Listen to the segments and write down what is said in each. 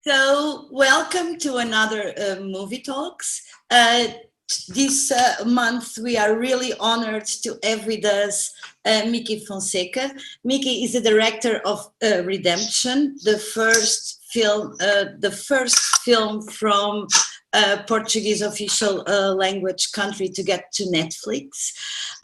So, welcome to another Movie Talks. This month, we are really honored to have with us Mickey Fonseca. Mickey is the director of Redemption, the first film from Portuguese official language country to get to Netflix.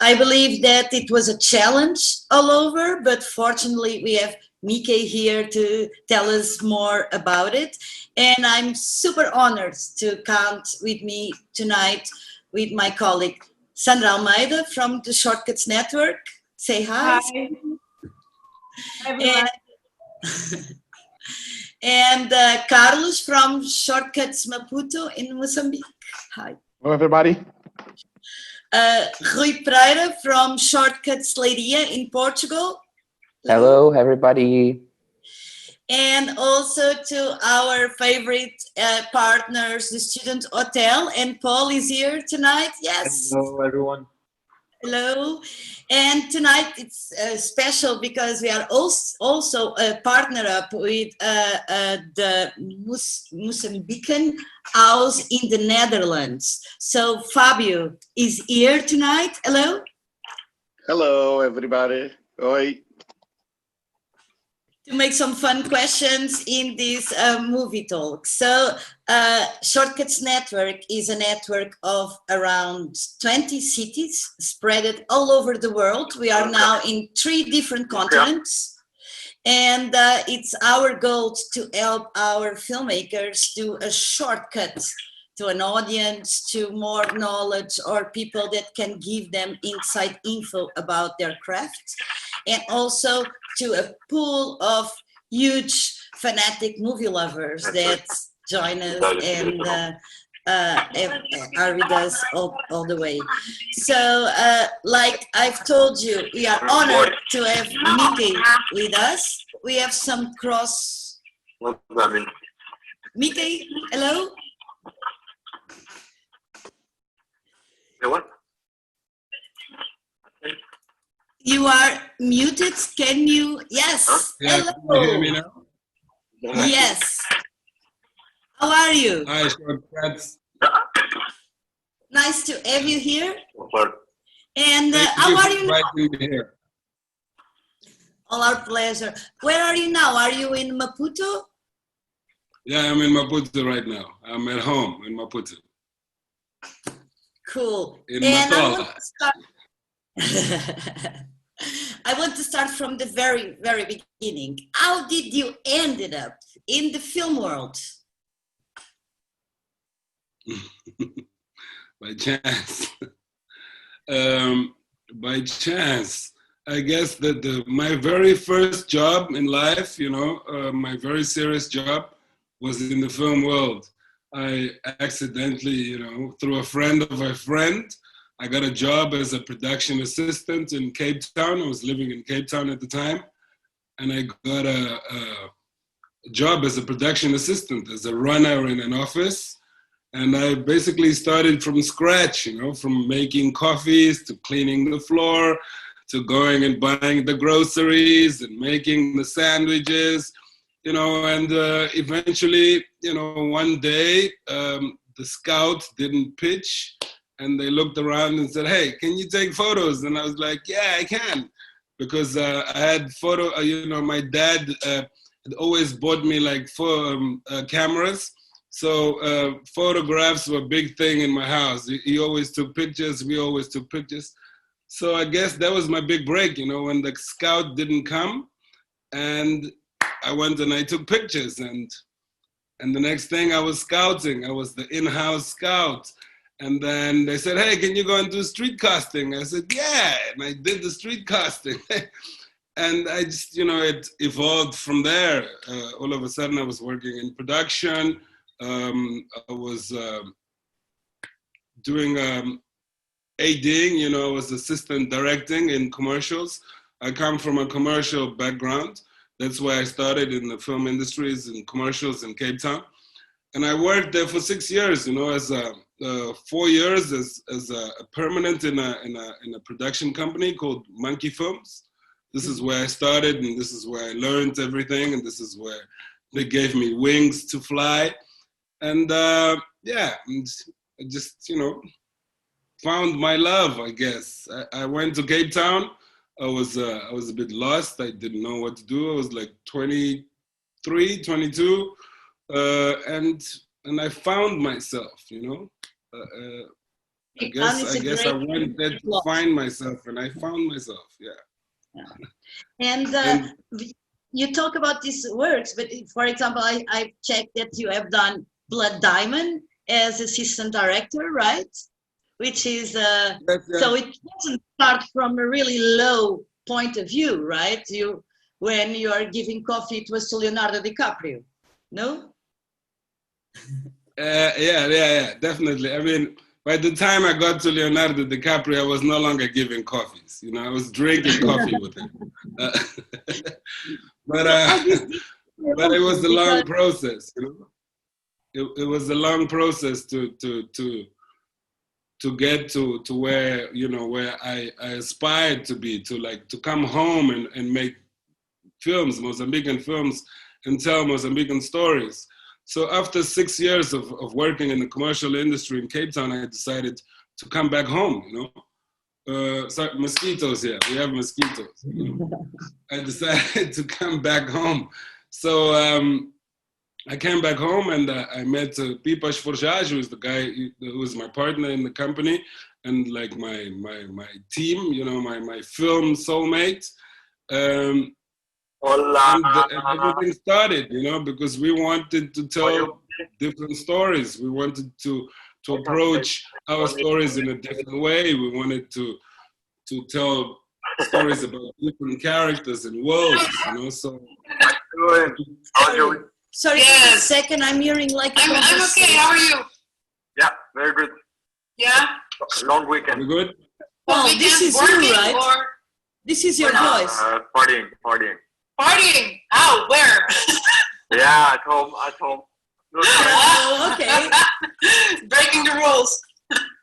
I believe that it was a challenge all over, but fortunately, we have Mickey here to tell us more about it. And I'm super honored to count with me tonight with my colleague Sandra Almeida from the SHORTCUTZ network. Say hi. Hi, everyone. And Carlos from SHORTCUTZ Maputo in Mozambique. Hi. Hello, everybody. Rui Pereira from SHORTCUTZ Leiria in Portugal. Hello, everybody. And also to our favorite partners, the Student Hotel. And Paul is here tonight. Yes. Hello, everyone. Hello. And tonight it's special because we are also a partner up with the Mozambican house in the Netherlands. So Fabio is here tonight. Hello. Hello, everybody. Oi. To make some fun questions in this movie talk. So SHORTCUTZ Network is a network of around 20 cities spread all over the world. We are now in 3 different continents. And it's our goal to help our filmmakers do a shortcut to an audience, to more knowledge, or people that can give them inside info about their craft, and also to a pool of huge fanatic movie lovers that join us and are with us all the way. So, like I've told you, we are honored to have Mickey with us. We have some cross. Mickey, hello? You are muted. Can you? Yes. Yeah, Hello. can you hear me now? Yes. How are you? Hi, SHORTCUTZ. Nice to have you here. And Thank how you are for you now? inviting me here. All our pleasure. Where are you now? Are you in Maputo? Yeah, I'm in Maputo right now. I'm at home in Maputo. Cool. In And Matola. I want to start from the very, very beginning. How did you ended up in the film world? By chance. By chance. I guess that my very first job in life, my very serious job was in the film world. I accidentally, through a friend of a friend, I got a job as a production assistant in Cape Town. I was living in Cape Town at the time. And I got a job as a production assistant, as a runner in an office. And I basically started from scratch, from making coffees to cleaning the floor, to going and buying the groceries and making the sandwiches, and eventually, one day the scout didn't pitch. And they looked around and said, "Hey, can you take photos?" And I was like, "Yeah, I can." Because I had my dad had always bought me like cameras. So photographs were a big thing in my house. He always took pictures. We always took pictures. So I guess that was my big break, when the scout didn't come. And I went and I took pictures. And the next thing I was scouting. I was the in-house scout. And then they said, "Hey, can you go and do street casting?" I said, "Yeah," and I did the street casting. And I just, it evolved from there. All of a sudden, I was working in production. I was doing ADing, I was assistant directing in commercials. I come from a commercial background. That's why I started in the film industries and commercials in Cape Town. And I worked there for 6 years, as 4 years as a permanent in a production company called Monkey Films. This is where I started, and this is where I learned everything, and this is where they gave me wings to fly. And yeah, and I just, found my love, I guess. I went to Cape Town. I was a bit lost. I didn't know what to do. I was like 23, 22. And I found myself, I guess I went there to find myself, and I found myself, yeah. And you talk about these works, but for example, I checked that you have done Blood Diamond as assistant director, right? Which is, yes. So it doesn't start from a really low point of view, right? When you are giving coffee, it was to Leonardo DiCaprio, no? Yeah, definitely. I mean, by the time I got to Leonardo DiCaprio, I was no longer giving coffees. I was drinking coffee with him. But it was a long process. It was a long process to get to where where I aspired to be, to come home and make films, Mozambican films, and tell Mozambican stories. So after 6 years of working in the commercial industry in Cape Town, I decided to come back home, sorry, mosquitoes here, we have mosquitoes. I decided to come back home. So I came back home and I met Pipa Sforjaj, who is the guy who was my partner in the company and like my team, my film soulmate. And everything started, because we wanted to tell different stories. We wanted to approach our stories in a different way. We wanted to tell stories about different characters and worlds, So. Sorry, yes. A second. I'm hearing like. I'm okay. How are you? Yeah, very good. Yeah. Long weekend. You good? Well, this is you, right? Or... This is your voice. Partying. Partying? How? Where? Yeah, at home. No, oh, okay. Breaking the rules.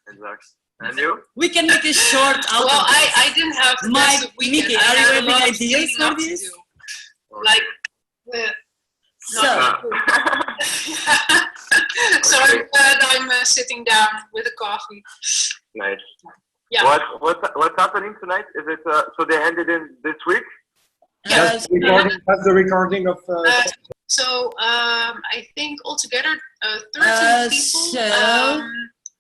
Exactly. And you? We can make a short out. Well, I didn't have the best of weekend. Mickey, are you having ideas for this? Like, so I'm sitting down with a coffee. Nice. Yeah. What's happening tonight? Is it so they handed in this week? That's the recording of. So I think altogether 13 people.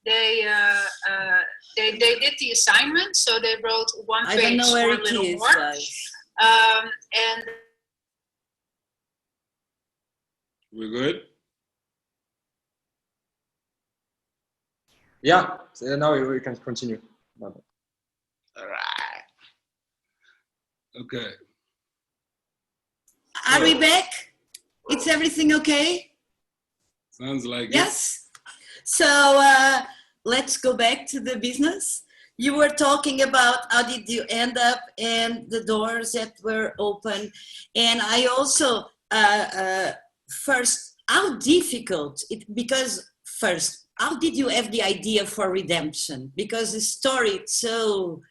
They did the assignment, so they wrote one page. I don't know where it is, more. Guys. And We're good? Yeah, so now we can continue. All right. Okay. Are we back? Is everything okay? Sounds like yes. So let's go back to the business. You were talking about how did you end up and the doors that were open. And I also, first, how difficult how did you have the idea for redemption? Because the story is so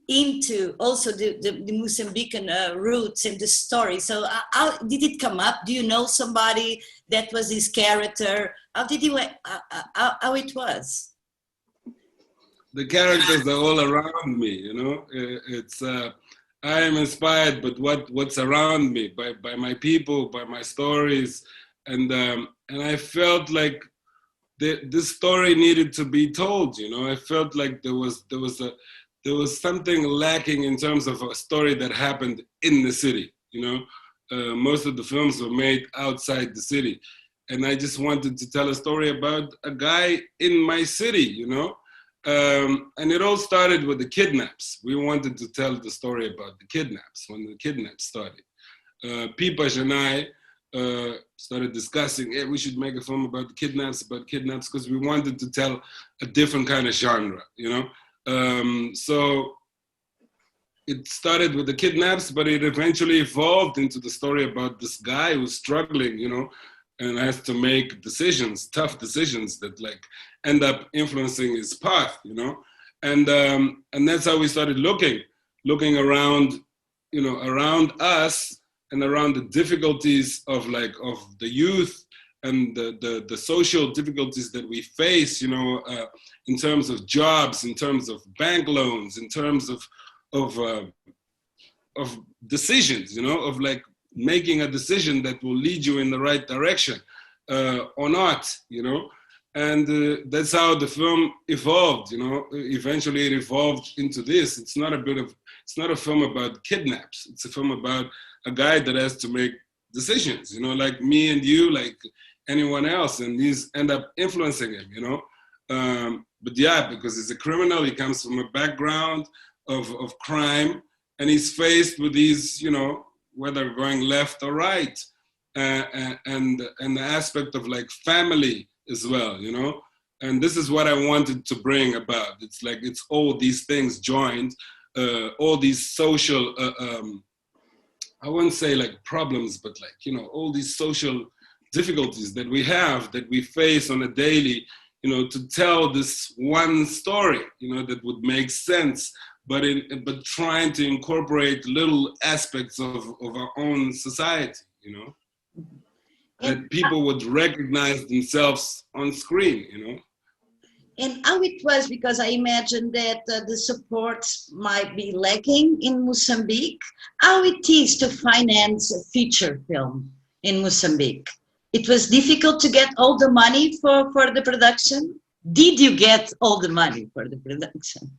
into also the Mozambican roots and the story. So how did it come up? Do you know somebody that was his character? How did you, how it was? The characters are all around me, It's I am inspired by what's around me, by my people, by my stories, and I felt like this story needed to be told. I felt like there was something lacking in terms of a story that happened in the city. Most of the films were made outside the city, and I just wanted to tell a story about a guy in my city. And it all started with the kidnaps. We wanted to tell the story about the kidnaps, when the kidnaps started. Pipa and I started discussing, hey, we should make a film about kidnaps, because we wanted to tell a different kind of genre, So it started with the kidnaps, but it eventually evolved into the story about this guy who's struggling, and has to make decisions, tough decisions that end up influencing his path, and that's how we started looking around, around us, and around the difficulties of the youth and the social difficulties that we face, you know, in terms of jobs, in terms of bank loans, in terms of decisions, you know, of like making a decision that will lead you in the right direction or not, you know. And that's how the film evolved, you know. Eventually it evolved into this. It's not a film about kidnaps. It's a film about a guy that has to make decisions, you know, like me and you, like anyone else, and these end up influencing him, you know. But yeah, because he's a criminal, he comes from a background of crime, and he's faced with these, you know, whether going left or right, and the aspect of like family as well, you know. And this is what I wanted to bring about. It's like, it's all these things joined, all these social, I wouldn't say like problems, but like, you know, all these social difficulties that we have, that we face on a daily, you know, to tell this one story, you know, that would make sense, but trying to incorporate little aspects of our own society, you know, that people would recognize themselves on screen, you know. And how it was, because I imagine that the support might be lacking in Mozambique, how it is to finance a feature film in Mozambique. It was difficult to get all the money for the production? Did you get all the money for the production?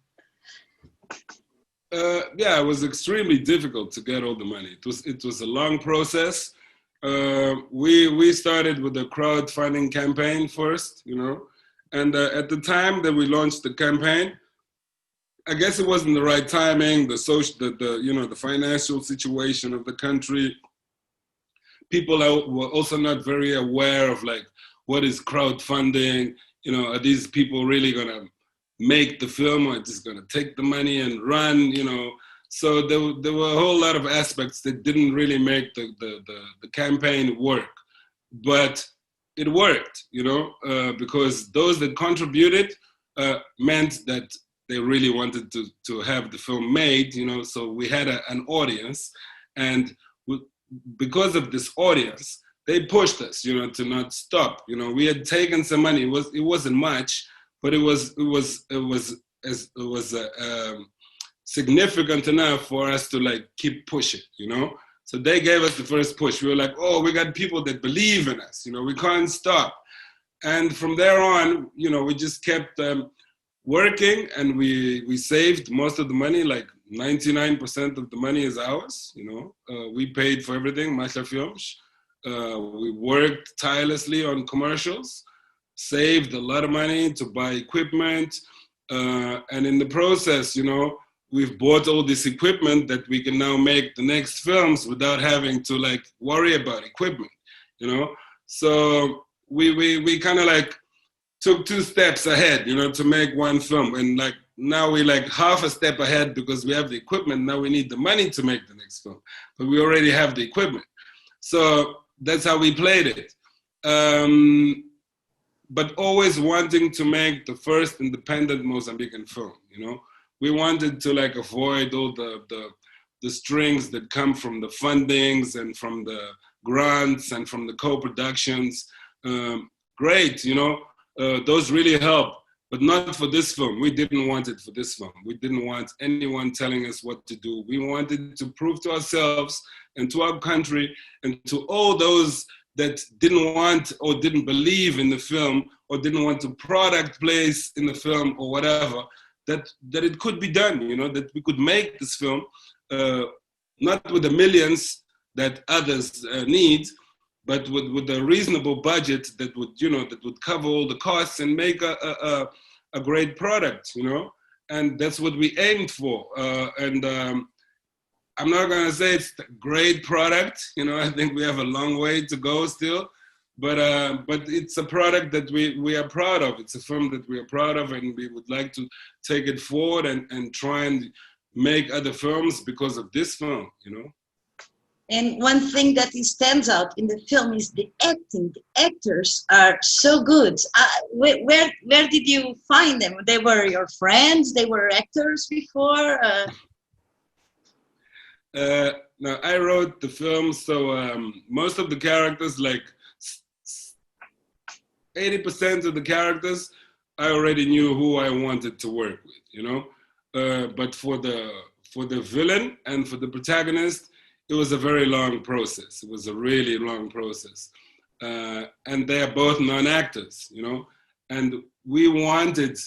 Yeah, it was extremely difficult to get all the money. It was a long process. We started with a crowdfunding campaign first, you know, and at the time that we launched the campaign, I guess it wasn't the right timing. The financial situation of the country. People were also not very aware of like, what is crowdfunding? You know, are these people really gonna make the film, or just gonna take the money and run? You know, so there were a whole lot of aspects that didn't really make the campaign work, but it worked, you know, because those that contributed meant that they really wanted to have the film made, you know. So we had an audience, and because of this audience, they pushed us, you know, to not stop. You know, we had taken some money. It wasn't much, but it was significant enough for us to like keep pushing, you know. So they gave us the first push. We were like, oh, we got people that believe in us, you know, we can't stop. And from there on, you know, we just kept working, and we saved most of the money, like 99% of the money is ours, you know. We paid for everything, Masha Films. We worked tirelessly on commercials, saved a lot of money to buy equipment. And in the process, you know, we've bought all this equipment that we can now make the next films without having to like worry about equipment, you know. So we kind of like took 2 steps ahead, you know, to make one film. And like now we like half a step ahead because we have the equipment. Now we need the money to make the next film, but we already have the equipment. So that's how we played it. But always wanting to make the first independent Mozambican film, you know. We wanted to like avoid all the strings that come from the fundings and from the grants and from the co-productions. Great, you know, those really help, but not for this film. We didn't want it for this film. We didn't want anyone telling us what to do. We wanted to prove to ourselves and to our country and to all those that didn't want or didn't believe in the film or didn't want to product place in the film or whatever, that it could be done, you know, that we could make this film, not with the millions that others need, but with a reasonable budget that would, you know, that would cover all the costs and make a great product, you know. And that's what we aimed for. I'm not gonna say it's a great product, you know. I think we have a long way to go still, but it's a product that we are proud of. It's a film that we are proud of, and we would like to take it forward and try and make other films because of this film, you know. And one thing that stands out in the film is the acting. The actors are so good. Where did you find them? They were your friends? They were actors before? No, I wrote the film, so most of the characters, like 80% of the characters, I already knew who I wanted to work with, you know. But for the villain and for the protagonist, it was a very long process. It was a really long process, and they are both non-actors, you know. And we wanted,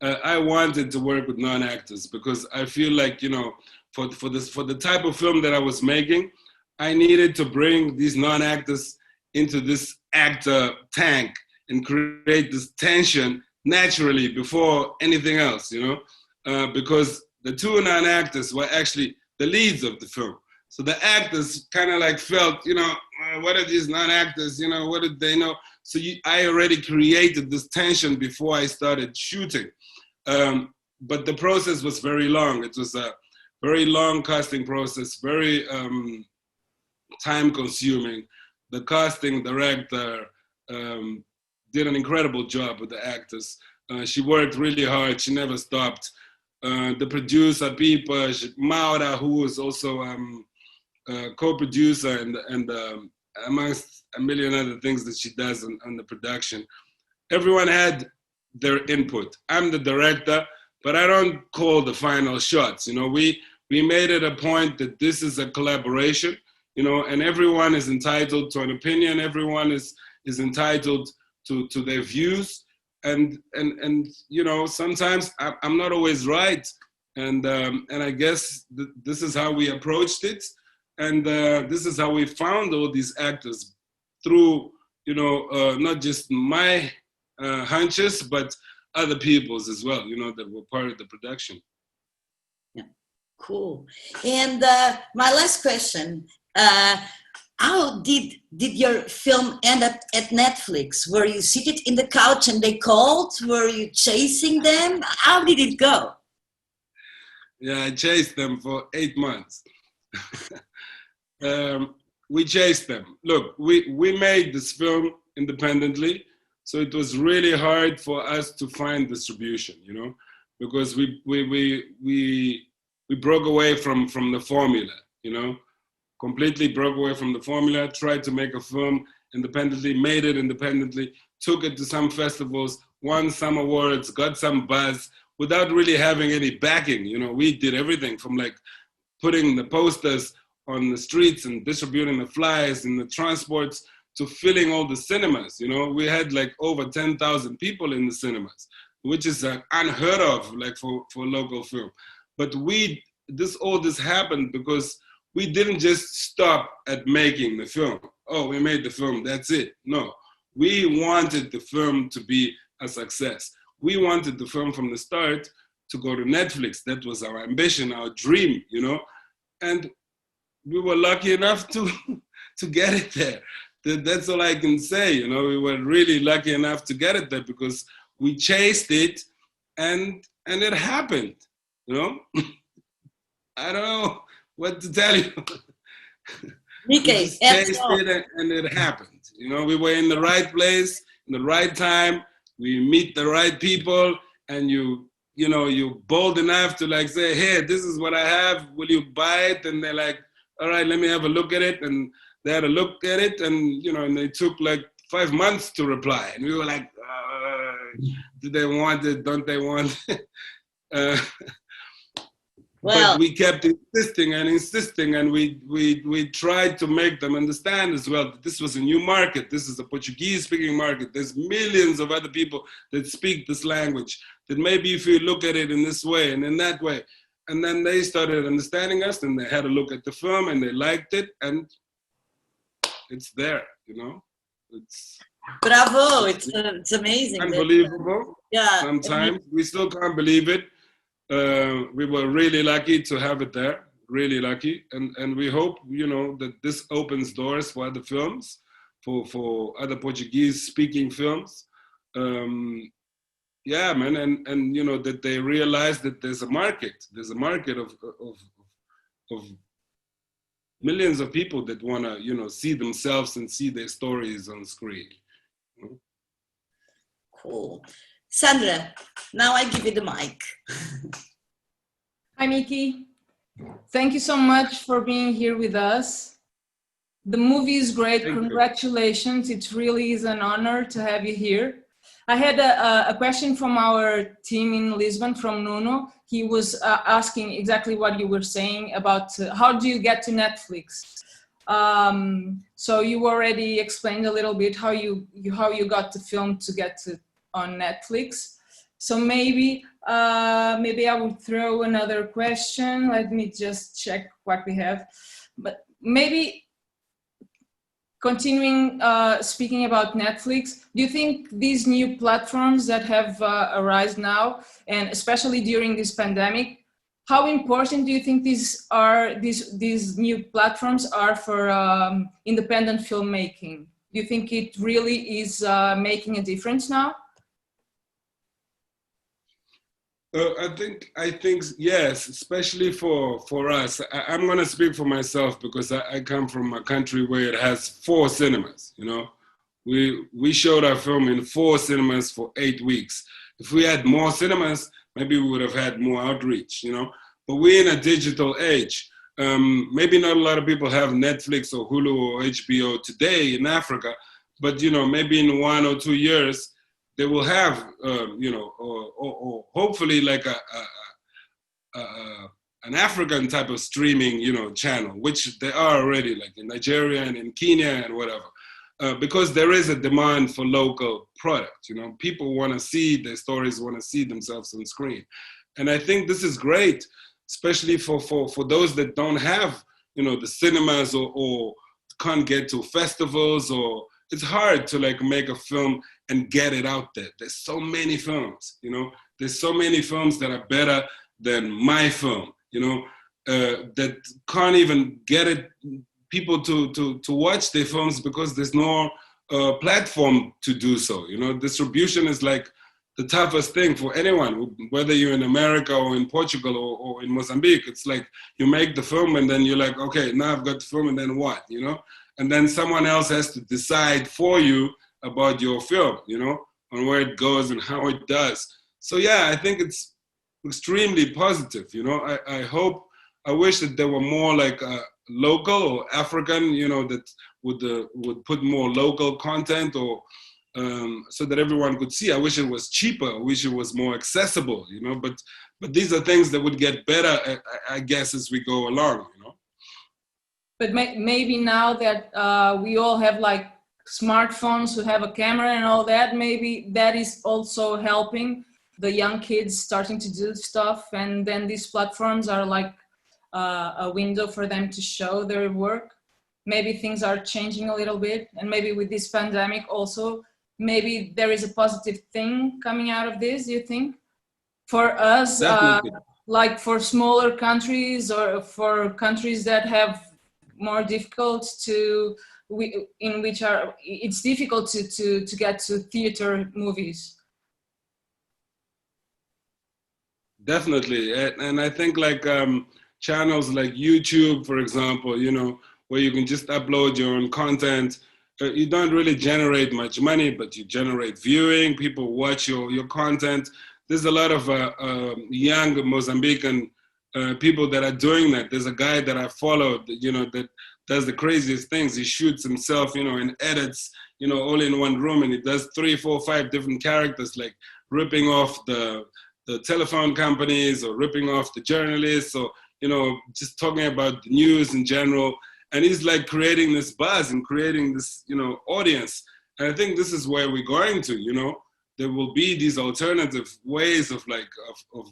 I wanted to work with non-actors because I feel like, you know, for the type of film that I was making, I needed to bring these non-actors into this actor tank and create this tension naturally before anything else, you know, because the two non-actors were actually the leads of the film. So the actors kind of like felt, you know, what are these non-actors, you know, what did they know? So I already created this tension before I started shooting. But the process was very long. It was a very long casting process, very time consuming. The casting director did an incredible job with the actors. She worked really hard. She never stopped. The producer, Pipa, Maura, who was also co-producer and amongst a million other things that she does on the production. Everyone had their input. I'm the director, but I don't call the final shots. You know, we made it a point that this is a collaboration, you know, and everyone is entitled to an opinion. Everyone is entitled to their views. And you know, sometimes I'm not always right. And I guess this is how we approached it. And this is how we found all these actors through, you know, not just my hunches, but other people's as well, you know, that were part of the production. Yeah, cool. And my last question, how did your film end up at Netflix? Were you seated in the couch and they called? Were you chasing them? How did it go? Yeah, I chased them for 8 months. We chased them. Look, we made this film independently, so it was really hard for us to find distribution, you know, because we broke away from the formula, you know, completely broke away from the formula, tried to make a film independently, made it independently, took it to some festivals, won some awards, got some buzz without really having any backing. You know, we did everything from like putting the posters on the streets and distributing the flyers and the transports to filling all the cinemas. You know, we had like over 10,000 people in the cinemas, which is unheard of, like for local film. But all this happened because we didn't just stop at making the film. Oh, we made the film, that's it. No, we wanted the film to be a success. We wanted the film from the start to go to Netflix. That was our ambition, our dream, you know? And we were lucky enough to get it there. That's all I can say, you know? We were really lucky enough to get it there because we chased it and it happened, you know? I don't know what to tell you. We just chased it and it happened. You know, we were in the right place, in the right time. We meet the right people, and you're bold enough to like say, hey, this is what I have. Will you buy it? And they're like, all right, let me have a look at it. And they had a look at it, and you know, and they took like 5 months to reply. And we were like, do they want it? Don't they want it? Well, but we kept insisting, and we tried to make them understand as well that this was a new market. This is a Portuguese-speaking market. There's millions of other people that speak this language, that maybe if you look at it in this way and in that way. And then they started understanding us, and they had a look at the film, and they liked it, and it's there, you know? It's bravo, it's amazing. Unbelievable. Yeah. Sometimes we still can't believe it. We were really lucky to have it there, really lucky. And we hope, you know, that this opens doors for other films, for other Portuguese-speaking films. Yeah, man, and you know, that they realize that there's a market. There's a market of millions of people that want to, you know, see themselves and see their stories on screen. You know? Cool. Sandra, now I give you the mic. Hi, Miki. Thank you so much for being here with us. The movie is great. Thank you. Congratulations. It really is an honor to have you here. I had a question from our team in Lisbon, from Nuno. He was asking exactly what you were saying about how do you get to Netflix? So you already explained a little bit how you got the film to get on Netflix. So maybe I would throw another question. Let me just check what we have. But maybe continuing speaking about Netflix, do you think these new platforms that have arisen now, and especially during this pandemic, how important do you think these new platforms are for independent filmmaking? Do you think it really is making a difference now? I think yes, especially for us. I'm going to speak for myself because I come from a country where it has 4 cinemas. You know, we showed our film in 4 cinemas for 8 weeks. If we had more cinemas, maybe we would have had more outreach. You know, but we're in a digital age. Maybe not a lot of people have Netflix or Hulu or HBO today in Africa, but you know, maybe in 1 or 2 years. They will have, you know, or hopefully like an African type of streaming, you know, channel, which they are already, like in Nigeria and in Kenya and whatever, because there is a demand for local product. You know, people want to see their stories, want to see themselves on screen, and I think this is great, especially for those that don't have, you know, the cinemas or can't get to festivals, or it's hard to like make a film and get it out there. There's so many films, you know, there's so many films that are better than my film, you know, that can't even get people to watch their films because there's no platform to do so. You know, distribution is like the toughest thing for anyone, whether you're in America or in Portugal or in Mozambique. It's like you make the film and then you're like, okay, now I've got the film and then what, you know? And then someone else has to decide for you about your film, you know, on where it goes and how it does. So yeah, I think it's extremely positive, you know. I wish that there were more like local or African, you know, that would put more local content or so that everyone could see. I wish it was cheaper. I wish it was more accessible, you know, but these are things that would get better, I guess, as we go along, you know. But maybe now that we all have like smartphones who have a camera and all that, maybe that is also helping the young kids starting to do stuff, and then these platforms are like a window for them to show their work. Maybe things are changing a little bit, and maybe with this pandemic also, maybe there is a positive thing coming out of this, do you think? For us, like for smaller countries or for countries that have more difficult in which it's difficult to get to theater movies. Definitely, and I think like channels like YouTube, for example, you know, where you can just upload your own content. You don't really generate much money, but you generate viewing. People watch your content. There's a lot of young Mozambican people that are doing that. There's a guy that I followed, you know, that does the craziest things. He shoots himself, you know, and edits, you know, all in one room, and he does 3, 4, 5 different characters, like ripping off the telephone companies or ripping off the journalists, or, you know, just talking about the news in general. And he's like creating this buzz and creating this, you know, audience. And I think this is where we're going to, you know, there will be these alternative ways of like, of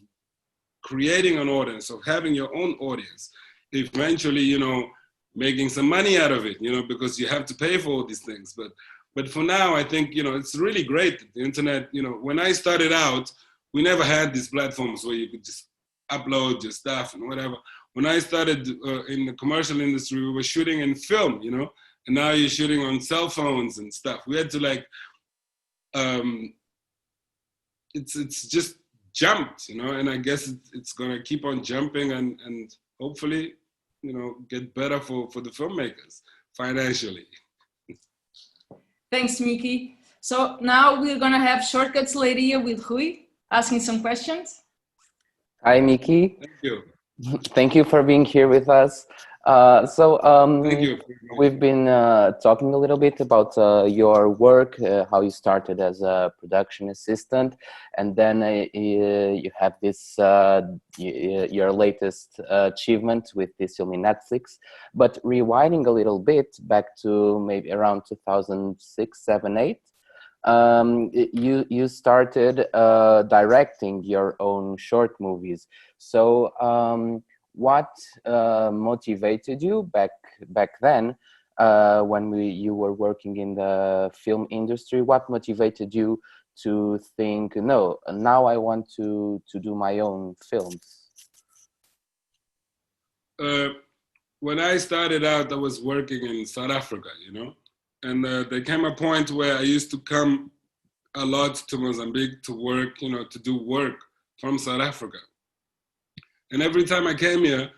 creating an audience, of having your own audience. Eventually, you know, making some money out of it, you know, because you have to pay for all these things. But for now, I think, you know, it's really great that the internet, you know, when I started out, we never had these platforms where you could just upload your stuff and whatever. When I started in the commercial industry, we were shooting in film, you know, and now you're shooting on cell phones and stuff. We had to like, it's just jumped, you know, and I guess it's gonna keep on jumping and hopefully, you know, get better for the filmmakers financially. Thanks, Miki. So now we're gonna have Shortcuts Leiria with Rui asking some questions. Hi, Miki. Thank you. Thank you for being here with us. Thank you. We've been talking a little bit about your work, how you started as a production assistant, and then you have this your latest achievement with this film in Netflix. But rewinding a little bit back to maybe around 2006, 7, 8. You started directing your own short movies. So what motivated you back then when you were working in the film industry? What motivated you to think, no, now I want to do my own films? When I started out, I was working in South Africa, you know, and there came a point where I used to come a lot to Mozambique to work, you know, to do work from South Africa. And every time I came here,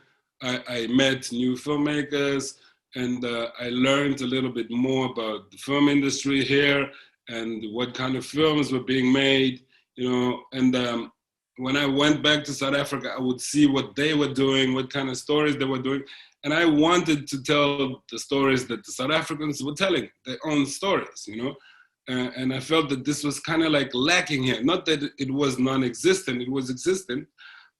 I met new filmmakers, and I learned a little bit more about the film industry here and what kind of films were being made, you know. And when I went back to South Africa, I would see what they were doing, what kind of stories they were doing. And I wanted to tell the stories that the South Africans were telling, their own stories, you know. And I felt that this was kind of like lacking here. Not that it was non-existent, it was existent,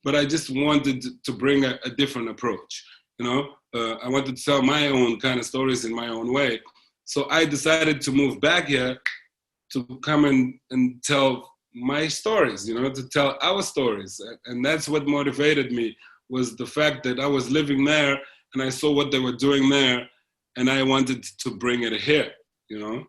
but I just wanted to bring a different approach, you know. I wanted to tell my own kind of stories in my own way. So I decided to move back here to come and tell my stories, you know, to tell our stories. And that's what motivated me, was the fact that I was living there and I saw what they were doing there, and I wanted to bring it here, you know.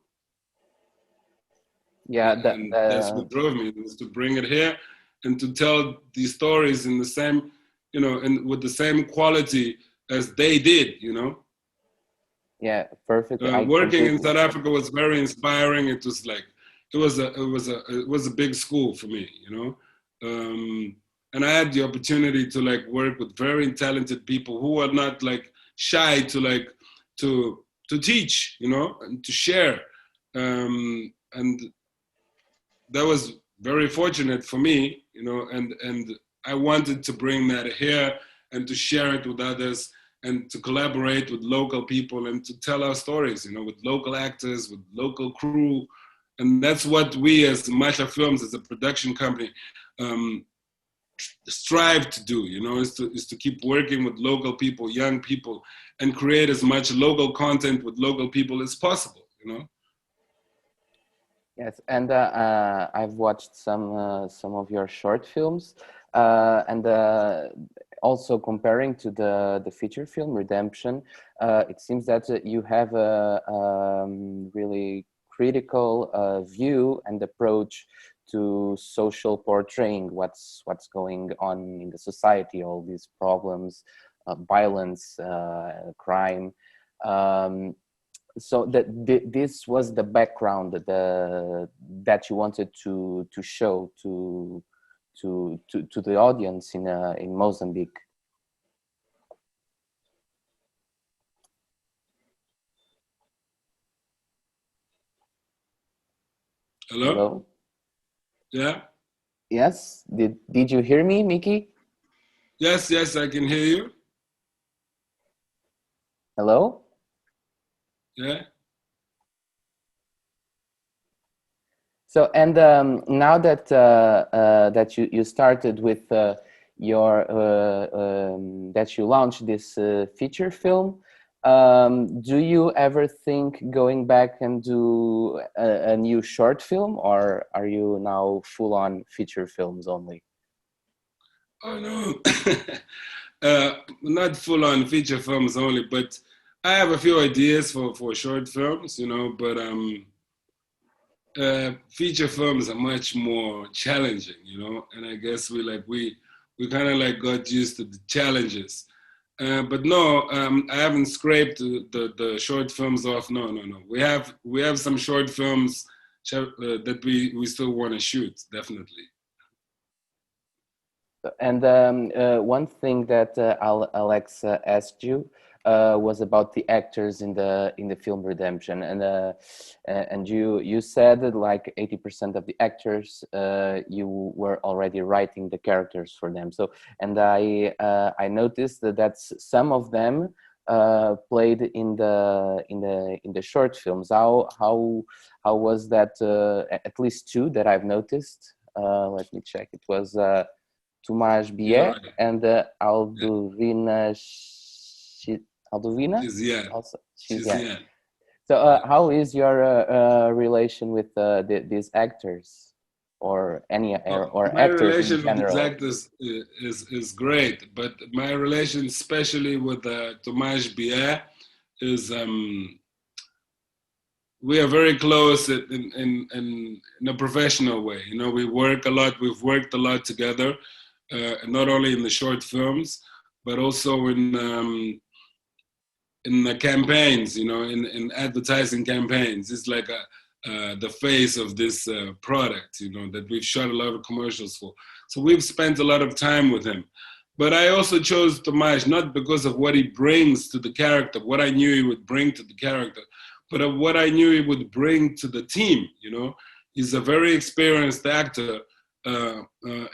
Yeah, that's what drove me, was to bring it here and to tell these stories in the same, you know, and with the same quality as they did, you know. Yeah, perfect. Working in South Africa was very inspiring. It was like, it was a big school for me, you know. And I had the opportunity to like work with very talented people who are not like shy to like to teach, you know, and to share. And that was very fortunate for me, you know, and I wanted to bring that here and to share it with others and to collaborate with local people and to tell our stories, you know, with local actors, with local crew. And that's what we as Masha Films, as a production company, strive to do, you know, is to keep working with local people, young people, and create as much local content with local people as possible, you know. Yes, and I've watched some of your short films, and also comparing to the feature film Redemption, it seems that you have a really critical view and approach to social portraying what's going on in the society, all these problems, violence, crime. So this was the background that you wanted to show to the audience in Mozambique. Hello? Hello? Yeah? Yes? Did you hear me, Mickey? Yes, I can hear you. Hello? Yeah. So, and now that that you started with your that you launched this feature film, do you ever think going back and do a new short film, or are you now full on feature films only? Oh no, not full on feature films only, but I have a few ideas for short films, you know, but feature films are much more challenging, you know, and I guess we kind of like got used to the challenges. But no, I haven't scraped the short films off. No. We have some short films that we still want to shoot, definitely. And one thing that Alex asked you was about the actors in the film Redemption, and you said that like 80% of the actors you were already writing the characters for them. So, and I noticed that's some of them played in the short films. How was that? At least two that I've noticed. Let me check. It was Tomás Bié and Aldovina. Aldovina? Also, she's yeah. So, how is your relation with these actors, or any or my actors relation in general? with these actors is great, but my relation, especially with Tomás Bié, is we are very close in a professional way. You know, we work a lot. We've worked a lot together, not only in the short films, but also in the campaigns, you know, in advertising campaigns. It's like the face of this product, you know, that we've shot a lot of commercials for. So we've spent a lot of time with him. But I also chose Tomás not because of what he brings to the character, what I knew he would bring to the character, but of what I knew he would bring to the team, you know. He's a very experienced actor.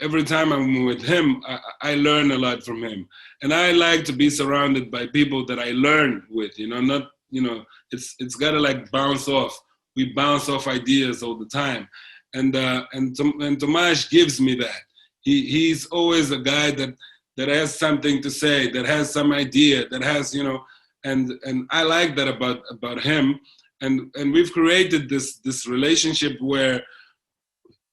Every time I'm with him, I learn a lot from him. And I like to be surrounded by people that I learn with, you know, not, you know, it's gotta like bounce off. We bounce off ideas all the time. And Tomás gives me that. He's always a guy that has something to say, that has some idea, that has, you know, and I like that about him. And we've created this relationship where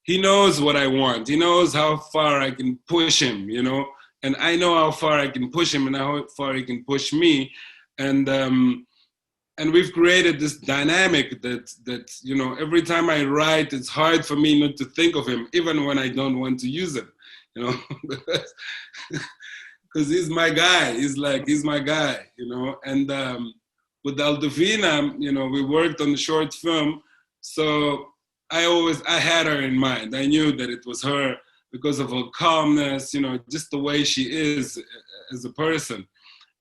he knows what I want. He knows how far I can push him, you know, and I know how far I can push him and how far he can push me. And we've created this dynamic that, you know, every time I write, it's hard for me not to think of him, even when I don't want to use him, you know, because he's my guy. He's my guy, you know. And with Aldovina, you know, we worked on the short film, so I had her in mind. I knew that it was her because of her calmness, you know, just the way she is as a person.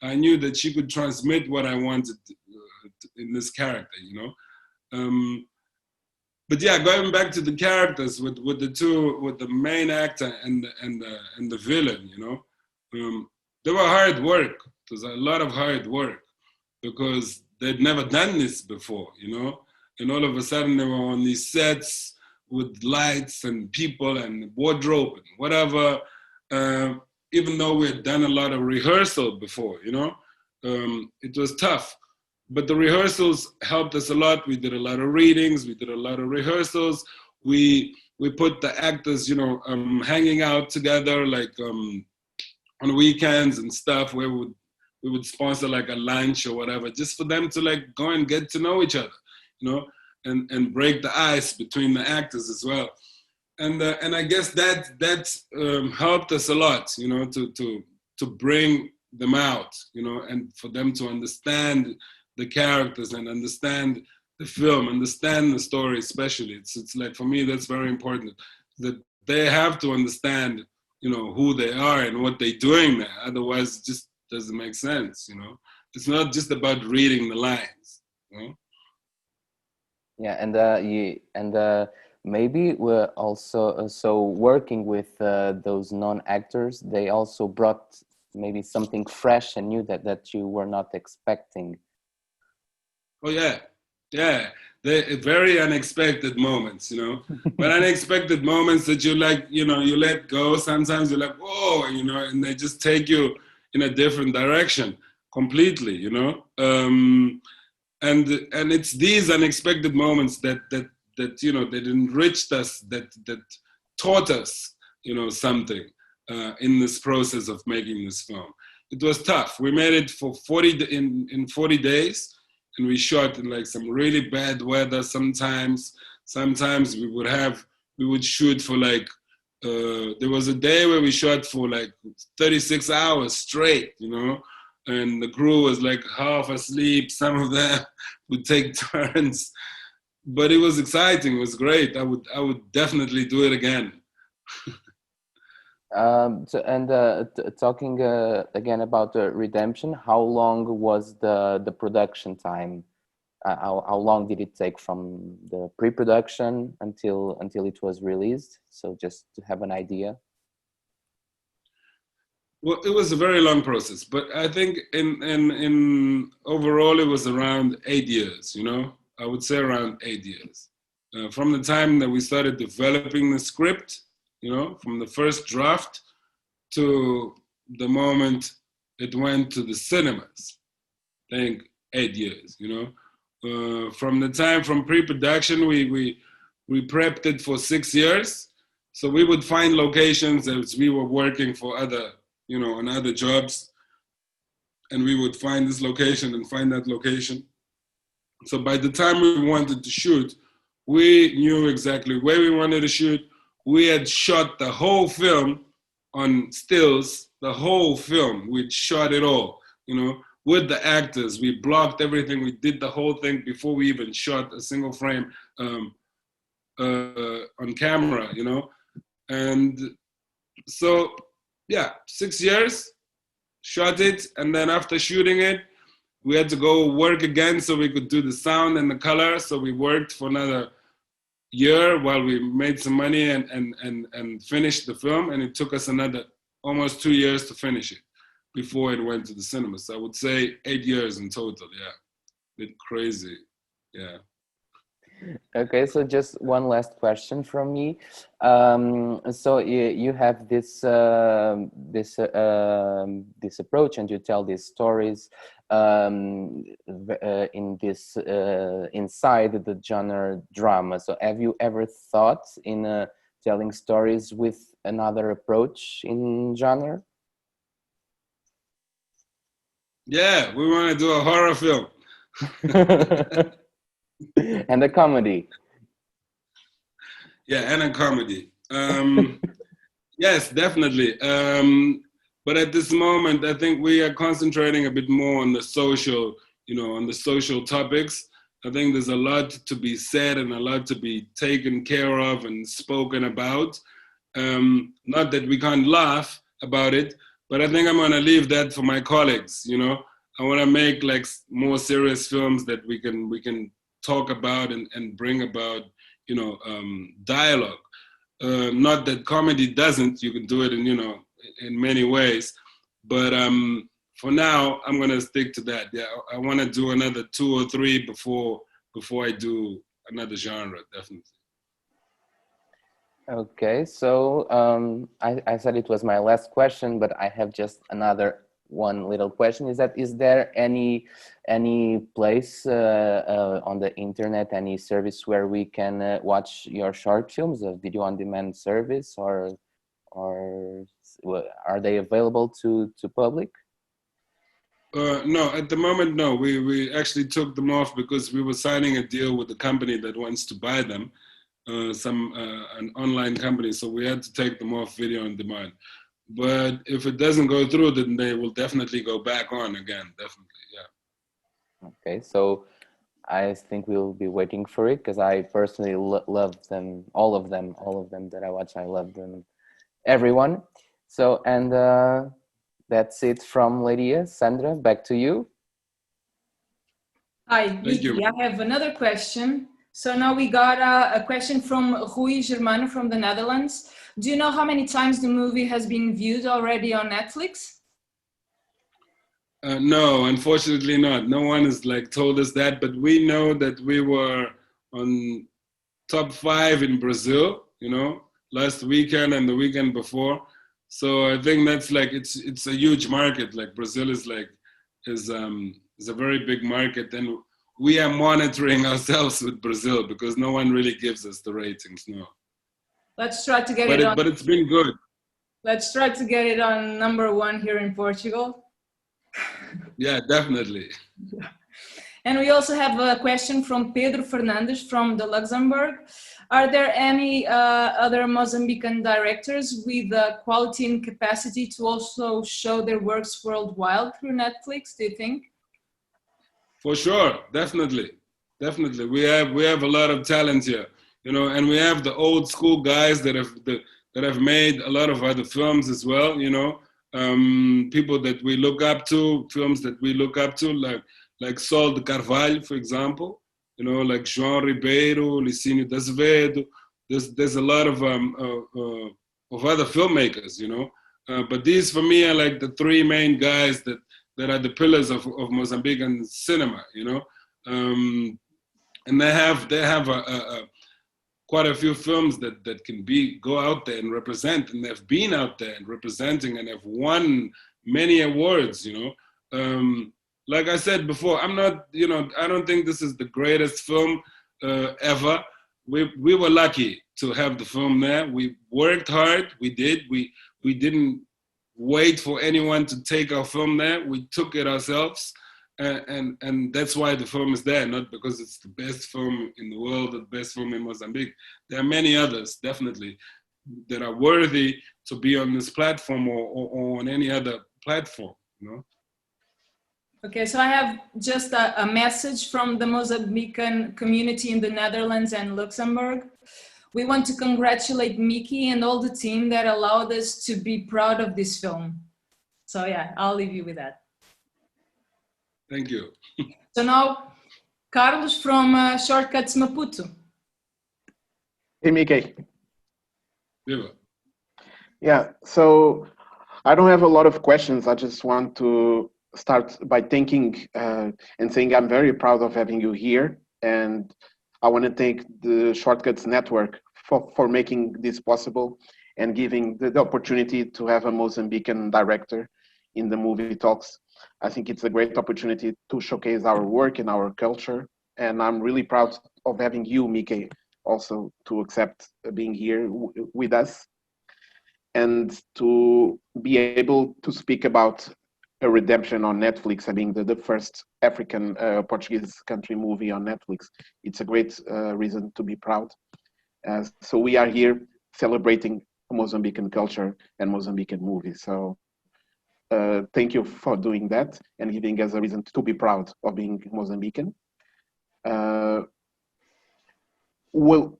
I knew that she could transmit what I wanted in this character, you know. But yeah, going back to the characters with the main actor and the villain, you know, they were hard work. It was a lot of hard work because they'd never done this before, you know. And all of a sudden they were on these sets with lights and people and wardrobe and whatever, even though we had done a lot of rehearsal before, you know. It was tough. But the rehearsals helped us a lot. We did a lot of readings. We did a lot of rehearsals. We put the actors, you know, hanging out together, like on weekends and stuff, where we would sponsor like a lunch or whatever, just for them to like go and get to know each other, you know, and break the ice between the actors as well. And I guess that helped us a lot, you know, to bring them out, you know, and for them to understand the characters and understand the film, understand the story especially. It's like, for me, that's very important, that they have to understand, you know, who they are and what they're doing there. Otherwise, it just doesn't make sense, you know. It's not just about reading the lines, you know? Yeah, and maybe we're also so working with those non-actors. They also brought maybe something fresh and new that you were not expecting. Oh yeah, yeah. They're very unexpected moments, you know. But unexpected moments that you like, you know, you let go. Sometimes you're like, whoa, you know, and they just take you in a different direction completely, you know. And it's these unexpected moments that you know, that enriched us, that taught us, you know, something in this process of making this film. It was tough. We made it for 40 days, and we shot in like some really bad weather. Sometimes we would shoot for like there was a day where we shot for like 36 hours straight, you know. And the crew was like half asleep. Some of them would take turns, but it was exciting. It was great. I would definitely do it again. Talking again about the redemption, how long was the production time? How long did it take from the pre-production until it was released? So just to have an idea. Well, it was a very long process, but I think in overall it was around 8 years. You know, I would say around 8 years from the time that we started developing the script. You know, from the first draft to the moment it went to the cinemas. I think 8 years. You know, from the time from pre-production we prepped it for 6 years. So we would find locations as we were working for other, you know, on other jobs, and we would find this location and find that location. So by the time we wanted to shoot, we knew exactly where we wanted to shoot. We had shot the whole film on stills, the whole film. We'd shot it all, you know, with the actors. We blocked everything. We did the whole thing before we even shot a single frame on camera, you know. And so, yeah, 6 years, shot it, and then after shooting it, we had to go work again so we could do the sound and the color. So we worked for another year while we made some money and finished the film, and it took us another almost 2 years to finish it before it went to the cinema. So I would say 8 years in total, yeah. Bit crazy, yeah. Okay, so just one last question from me. So you have this this approach, and you tell these stories in this inside the genre drama. So have you ever thought in telling stories with another approach in genre? Yeah, we want to do a horror film. And a comedy. Yeah, and a comedy. Yes, definitely. But at this moment, I think we are concentrating a bit more on the social, you know, on the social topics. I think there's a lot to be said and a lot to be taken care of and spoken about. Not that we can't laugh about it, but I think I'm gonna leave that for my colleagues, you know. I wanna make like more serious films that we can talk about and bring about, you know, dialogue. Not that comedy doesn't, you can do it in, you know, in many ways, but for now I'm gonna stick to that. Yeah, I want to do another 2 or 3 before I do another genre, definitely. Okay, so I said it was my last question, but I have just another one little question. Is there any place on the internet, any service where we can watch your short films, a video on demand service, or are they available to public? No, at the moment, no. We actually took them off because we were signing a deal with a company that wants to buy them, an online company. So we had to take them off video on demand. But if it doesn't go through, then they will definitely go back on again. Definitely, yeah. Okay, so I think we'll be waiting for it because I personally love them, all of them that I watch. I love them, everyone. So, and that's it from Lydia. Sandra, back to you. Hi, Thank Vicky. you. I have another question. So now we got a question from Rui Germano from the Netherlands. Do you know how many times the movie has been viewed already on Netflix? No, unfortunately not. No one has like told us that, but we know that we were on top 5 in Brazil, you know, last weekend and the weekend before. So I think that's like, it's a huge market. Like Brazil is a very big market, and we are monitoring ourselves with Brazil because no one really gives us the ratings, no. Let's try to get it on. But it's been good. Let's try to get it on #1 here in Portugal. Yeah, definitely. And we also have a question from Pedro Fernandes from the Luxembourg. Are there any other Mozambican directors with the quality and capacity to also show their works worldwide through Netflix, do you think? For sure, definitely. We have a lot of talent here, you know, and we have the old school guys that that have made a lot of other films as well, you know. People that we look up to, films that we look up to, like Sol de Carvalho, for example, you know, like João Ribeiro, Licínio de Azevedo. There's a lot of other filmmakers, you know. But these, for me, are like the three main guys that are the pillars of Mozambican cinema, you know. And they have quite a few films that can go out there and represent, and they've been out there and representing and have won many awards, you know. Like I said before, I'm not, you know, I don't think this is the greatest film ever. We were lucky to have the film there. We worked hard, we did. We didn't wait for anyone to take our film there. We took it ourselves. And that's why the film is there, not because it's the best film in the world or the best film in Mozambique. There are many others, definitely, that are worthy to be on this platform or on any other platform, you know? Okay, so I have just a message from the Mozambican community in the Netherlands and Luxembourg. We want to congratulate Mickey and all the team that allowed us to be proud of this film. So yeah, I'll leave you with that. Thank you. So now, Carlos from SHORTCUTZ Maputo. Hey, Mickey. Viva. Yeah, so I don't have a lot of questions. I just want to start by thanking and saying I'm very proud of having you here. And I want to thank the SHORTCUTZ network for making this possible and giving the opportunity to have a Mozambican director in the movie talks. I think it's a great opportunity to showcase our work and our culture. And I'm really proud of having you, Mickey, also to accept being here with us and to be able to speak about a redemption on Netflix, being the first African Portuguese country movie on Netflix. It's a great reason to be proud. So we are here celebrating Mozambican culture and Mozambican movies. So thank you for doing that and giving us a reason to be proud of being Mozambican. Well,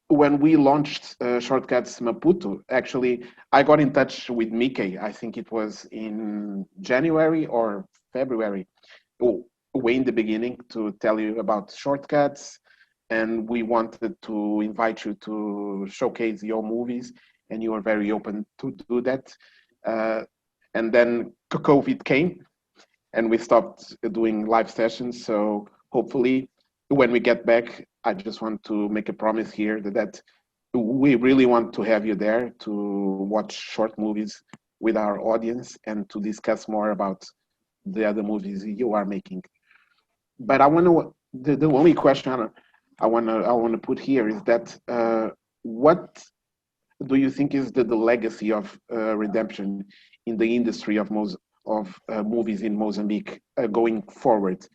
when we launched SHORTCUTZ Maputo, actually, I got in touch with Mickey. I think it was in January or February, way in the beginning, to tell you about SHORTCUTZ. And we wanted to invite you to showcase your movies, and you were very open to do that. And then COVID came, and we stopped doing live sessions. So hopefully, when we get back, I just want to make a promise here that we really want to have you there to watch short movies with our audience and to discuss more about the other movies you are making. But I want to, the only question I want to put here is that what do you think is the legacy of redemption in the industry of movies in Mozambique going forward?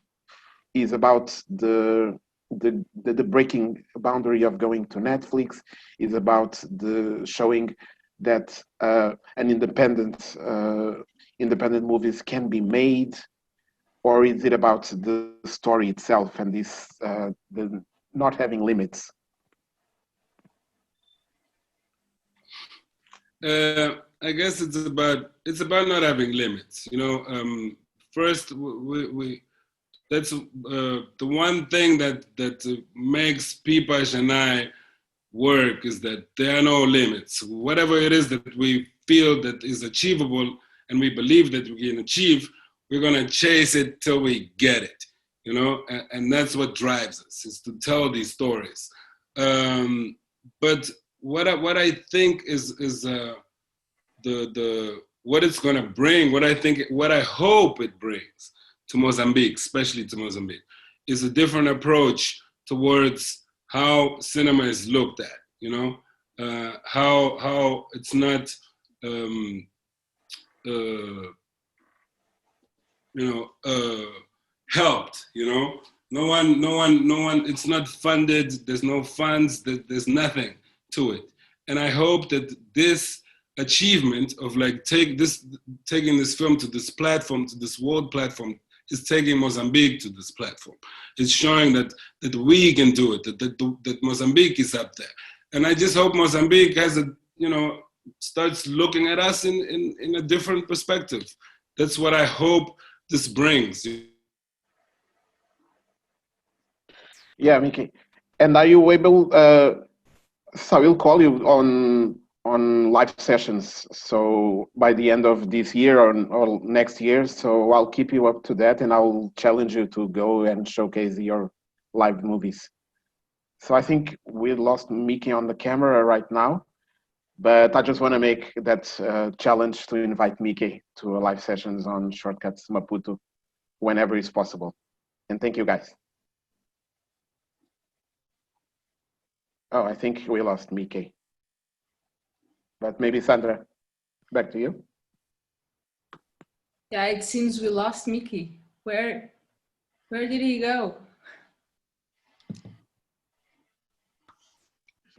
Is about the breaking boundary of going to Netflix, is about the showing that an independent movies can be made, or is it about the story itself and this the not having limits? I guess it's about not having limits. You know, first we that's the one thing that makes Pipas and I work, is that there are no limits. Whatever it is that we feel that is achievable and we believe that we can achieve, we're gonna chase it till we get it, you know, and that's what drives us, is to tell these stories. But what I think is the what it's gonna bring, what I hope it brings to Mozambique, especially to Mozambique, is a different approach towards how cinema is looked at, you know, how it's not, helped, you know, no one, it's not funded, there's no funds, there's nothing to it. And I hope that this achievement of like taking this film to this platform, to this world platform, is taking Mozambique to this platform. It's showing that we can do it, that Mozambique is up there. And I just hope Mozambique has you know, starts looking at us in a different perspective. That's what I hope this brings. Yeah, Mickey. And are you able? So I will call you on live sessions. So by the end of this year or next year. So I'll keep you up to that, and I'll challenge you to go and showcase your live movies. So I think we lost Mickey on the camera right now, but I just want to make that challenge to invite Mickey to live sessions on Shortcuts Maputo whenever it's possible. And thank you, guys. Oh, I think we lost Mickey. But maybe Sandra, back to you. Yeah, it seems we lost Mickey. Where did he go?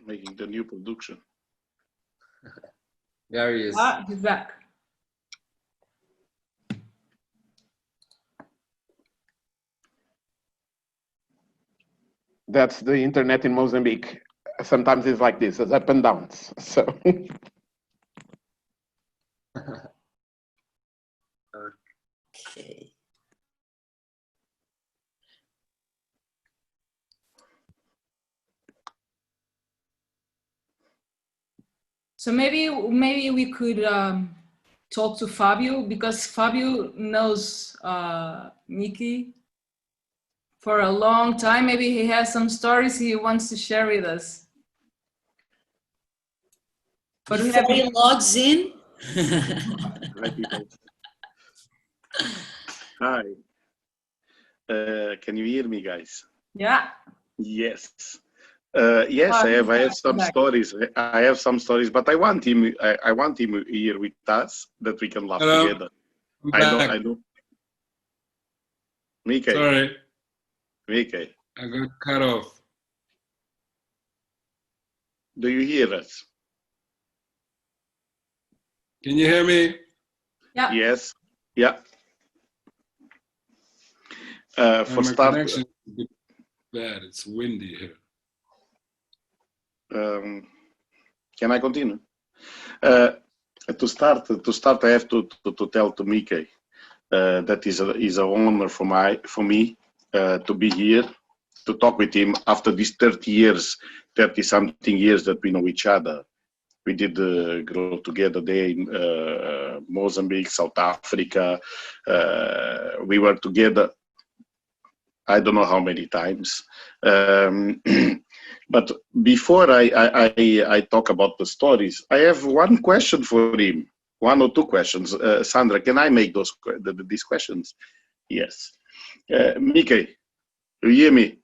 Making the new production. There he is. Ah, he's back. That's the internet in Mozambique. Sometimes it's like this, it's up and downs. So Okay. So maybe we could talk to Fabio, because Fabio knows Mickey for a long time. Maybe he has some stories he wants to share with us. But we Before have he logs in. Hi, people. Hi. Can you hear me, guys? Yeah. Yes. Yes, I have some stories. I have some stories, but I want him here with us, that we can laugh together. I know. Mickey. Sorry, Mickey, I got cut off. do you hear us? Can you hear me? Yeah. Yes. Yeah. For My start, connection is a bit bad. It's windy here. can I continue? To start, I have to tell to Mickey that is an honor for me to be here to talk with him after these 30 something years that we know each other. We did grow together there in Mozambique, South Africa. We were together, I don't know how many times. But before I talk about the stories, I have one question for him. One or two questions. Sandra, can I make these questions? Yes. Mickey, you hear me?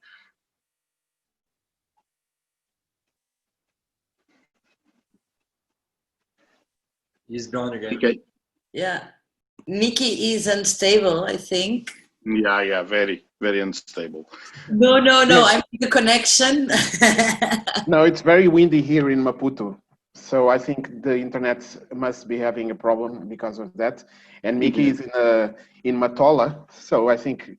He's gone again. Mickey? Yeah. Mickey is unstable, I think. Yeah, very, very unstable. No, Yes. I mean the connection. no, it's very windy here in Maputo. So I think the internet must be having a problem because of that. And Mickey is in Matola, so I think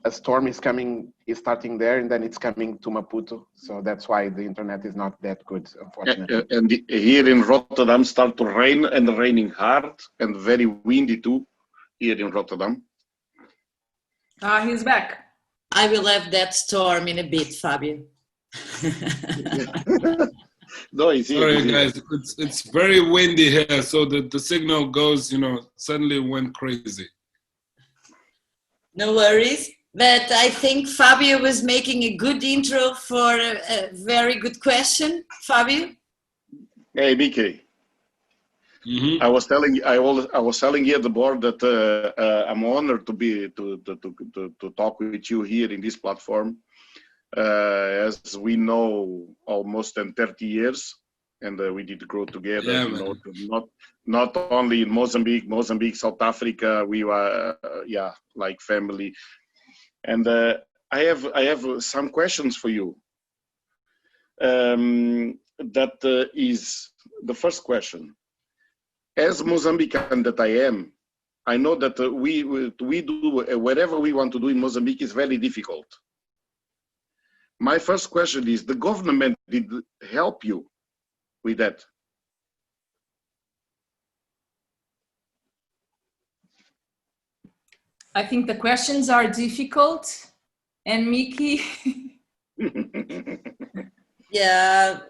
a storm is starting there, and then it's coming to Maputo. So that's why the internet is not that good, unfortunately. And here in Rotterdam start to rain, and raining hard and very windy too here in Rotterdam. He's back. I will have that storm in a bit, Fabio. No, he's here. Sorry, guys. It's very windy here, so the signal goes, suddenly went crazy. No worries. But I think Fabio was making a good intro for a very good question. Fabio? Hey, Mickey. Mm-hmm. I was telling here the board that I'm honored to talk with you here in this platform. As we know, almost 30 years, and we did grow together. Yeah, not only in Mozambique, South Africa. We were like family. And I have some questions for you. That is the first question. As Mozambican that I am, I know that we do whatever we want to do in Mozambique is very difficult. My first question is: the government did help you with that? I think the questions are difficult, and Mickey. Yeah.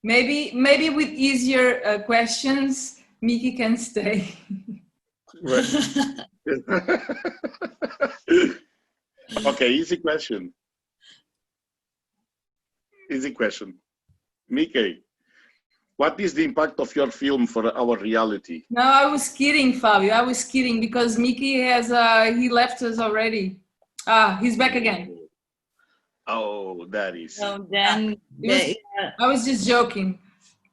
Maybe with easier questions, Mickey can stay. Okay, easy question. Easy question. Mickey, what is the impact of your film for our reality? No, I was kidding, Fabio. I was kidding because Mickey has he left us already. Ah, he's back again. Oh, that is. So then, I was just joking.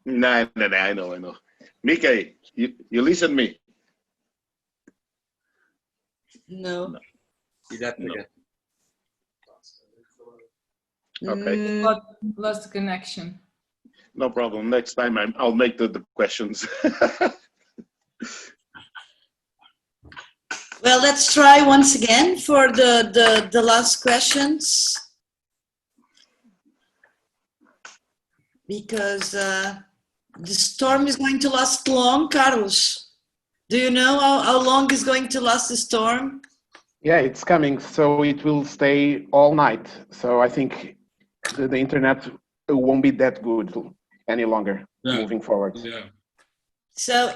No, I know. Mickey, you listen me. no. He left again. Okay. Lost the connection. No problem. Next time I'll make the questions. Well, let's try once again for the last questions. Because the storm is going to last long, Carlos. Do you know how long is going to last the storm? Yeah, it's coming, so it will stay all night. So I think the internet won't be that good any longer moving forward. Yeah. So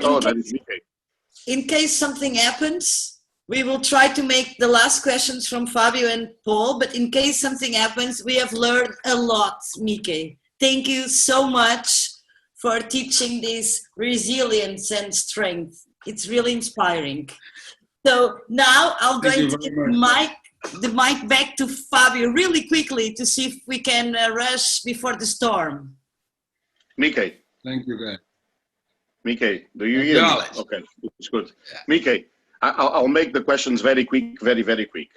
in case something happens, we will try to make the last questions from Fabio and Paul, but in case something happens, we have learned a lot, Mickey. Thank you so much for teaching this resilience and strength. It's really inspiring. So now I'm going to give the mic back to Fabio really quickly to see if we can rush before the storm. Mickey. Thank you, guys. Mickey, do you hear me? Okay, it's good. Mickey, I'll make the questions very quick, very, very quick.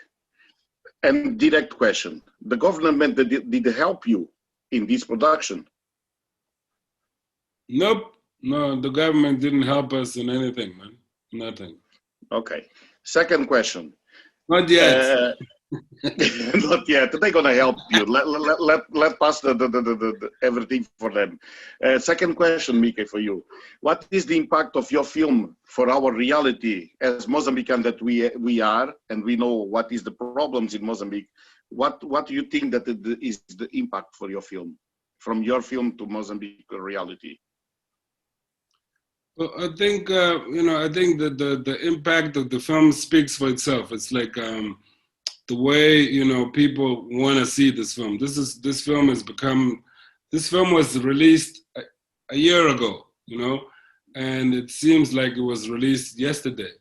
And direct question. The government did help you in this production? Nope. No, the government didn't help us in anything, man. Nothing. Okay. Second question. Not yet. Not yet. They're gonna help you. Let pass the everything for them. Second question, Mickey, for you. What is the impact of your film for our reality as Mozambican that we are, and we know what is the problems in Mozambique? What do you think that is the impact for your film, from your film to Mozambique reality? Well, I think I think that the impact of the film speaks for itself. It's like the way people want to see this film. This film was released a year ago, and it seems like it was released yesterday.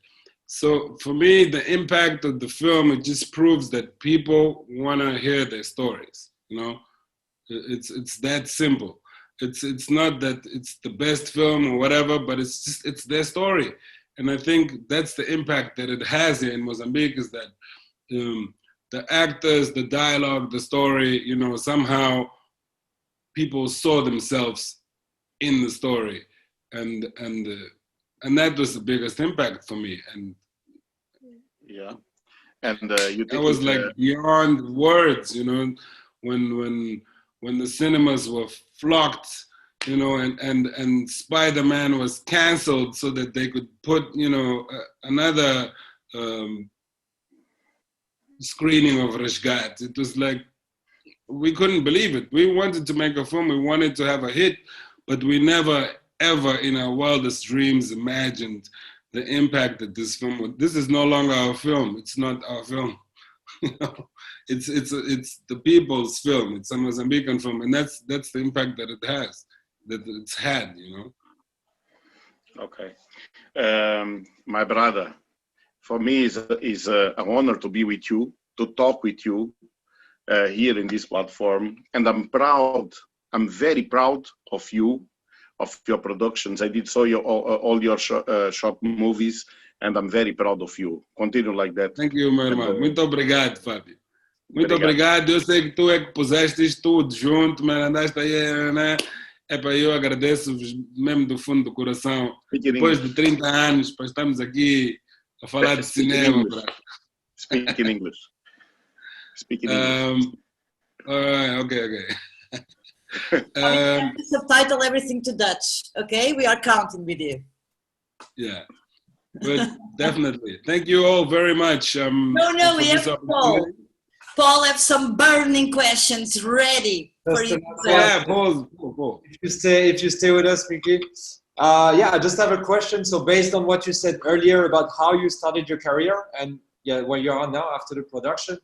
So for me, the impact of the film, it just proves that people want to hear their stories. It's that simple. It's not that it's the best film or whatever, but it's their story. And I think that's the impact that it has here in Mozambique, is that the actors, the dialogue, the story, somehow people saw themselves in the story. And that was the biggest impact for me. And yeah. And you think that was like beyond words, when the cinemas were flocked, and Spider-Man was canceled so that they could put, another screening of Rashgat. It was like, we couldn't believe it. We wanted to make a film, we wanted to have a hit, but we never, ever in our wildest dreams imagined the impact that this film would. This is no longer our film. It's not our film. It's the people's film. It's a Mozambican film, and that's the impact that it has, that it's had. Okay, my brother, for me is an honor to be with you, to talk with you here in this platform, and I'm proud. I'm very proud of you, of your productions. I did saw all your short movies, and I'm very proud of you. Continue like that. Thank you, meu irmão. Muito obrigado, Fábio. Muito obrigado. Eu sei que tu é que puseste isto tudo junto, mas andaste aí, né? Eu agradeço mesmo do fundo do coração. Depois de 30 anos, para estarmos aqui a falar de cinema. Speak in English. Speak in English. Okay. Subtitle everything to Dutch, okay? We are counting with you. Yeah. But definitely, thank you all very much. No, we for this have Paul. opportunity. Paul have some burning questions ready for Just you. Yeah, Paul. If you stay with us, Mickey. Yeah, I just have a question. So based on what you said earlier about how you started your career and yeah, where you are now after the production,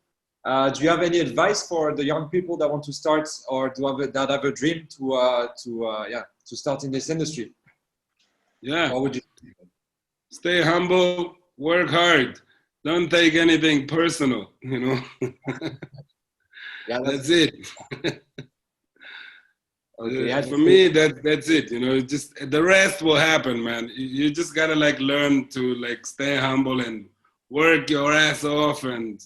do you have any advice for the young people that want to start or that have a dream to start in this industry? Yeah. What would you? Stay humble, work hard. Don't take anything personal, you know. Yeah, That's it. Okay, For me, that's it. You know, just the rest will happen, man. You just gotta like learn to like stay humble and work your ass off, and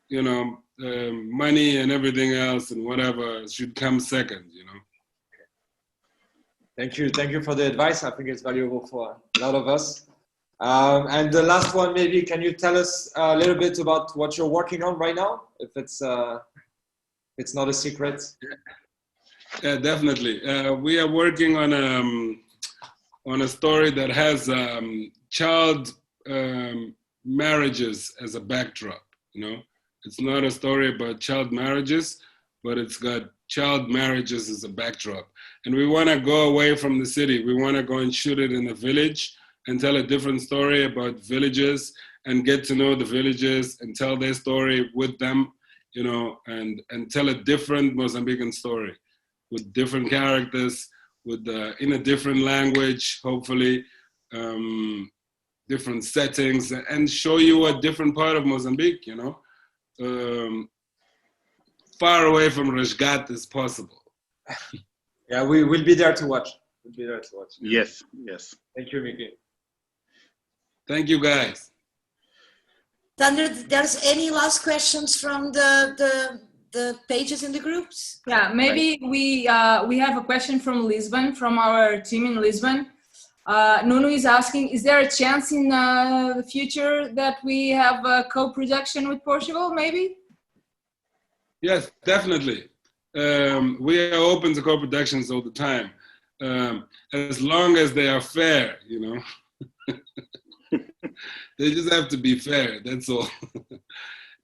you know, money and everything else and whatever should come second. You know. Thank you for the advice. I think it's valuable for a lot of us. And the last one, maybe, can you tell us a little bit about what you're working on right now, if it's not a secret? Yeah, definitely. We are working on a story that has child marriages as a backdrop. You know, it's not a story about child marriages, but it's got child marriages as a backdrop. And we want to go away from the city. We want to go and shoot it in a village and tell a different story about villages and get to know the villages and tell their story with them, you know, and tell a different Mozambican story with different characters, in a different language, hopefully, different settings, and show you a different part of Mozambique, you know, far away from Rajgat as possible. Yeah, we will be there to watch. We'll be there to watch. Yes. Thank you, Mickey. Thank you, guys. Thunder, there's any last questions from the pages in the groups? Yeah, maybe we have a question from Lisbon, from our team in Lisbon. Nuno is asking, is there a chance in the future that we have a co-production with Portugal, maybe? Yes, definitely. We are open to co-productions all the time, as long as they are fair, you know. They just have to be fair. That's all.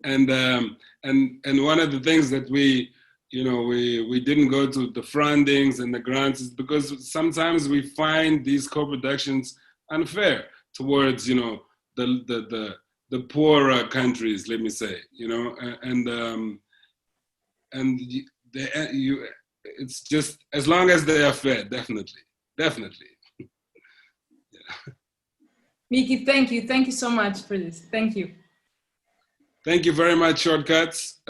And one of the things that we didn't go to the fundings and the grants is because sometimes we find these co-productions unfair towards, you know, the poorer countries, let me say, you know, it's just as long as they are fair, definitely. Yeah. Mickey, thank you so much for this. Thank you. Thank you very much, SHORTCUTZ.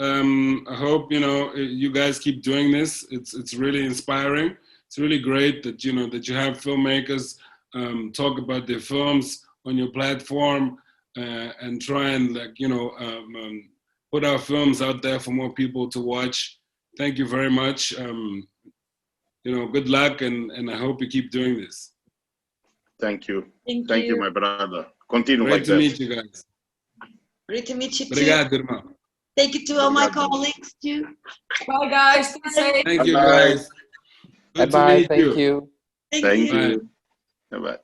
I hope, you know, you guys keep doing this. It's really inspiring. It's really great that, you know, that you have filmmakers talk about their films on your platform and try and, like, you know, put our films out there for more people to watch. Thank you very much. You know, good luck, and I hope you keep doing this. Thank you. Thank you, my brother. Continue Great like to that. meet you guys. Great to meet you too. Obrigado, irmão. Thank you to all my colleagues too. Bye, guys. Stay safe. Thank you, Bye-bye. guys. Good to Bye-bye. meet Thank you. Thank Bye. you. Bye-bye.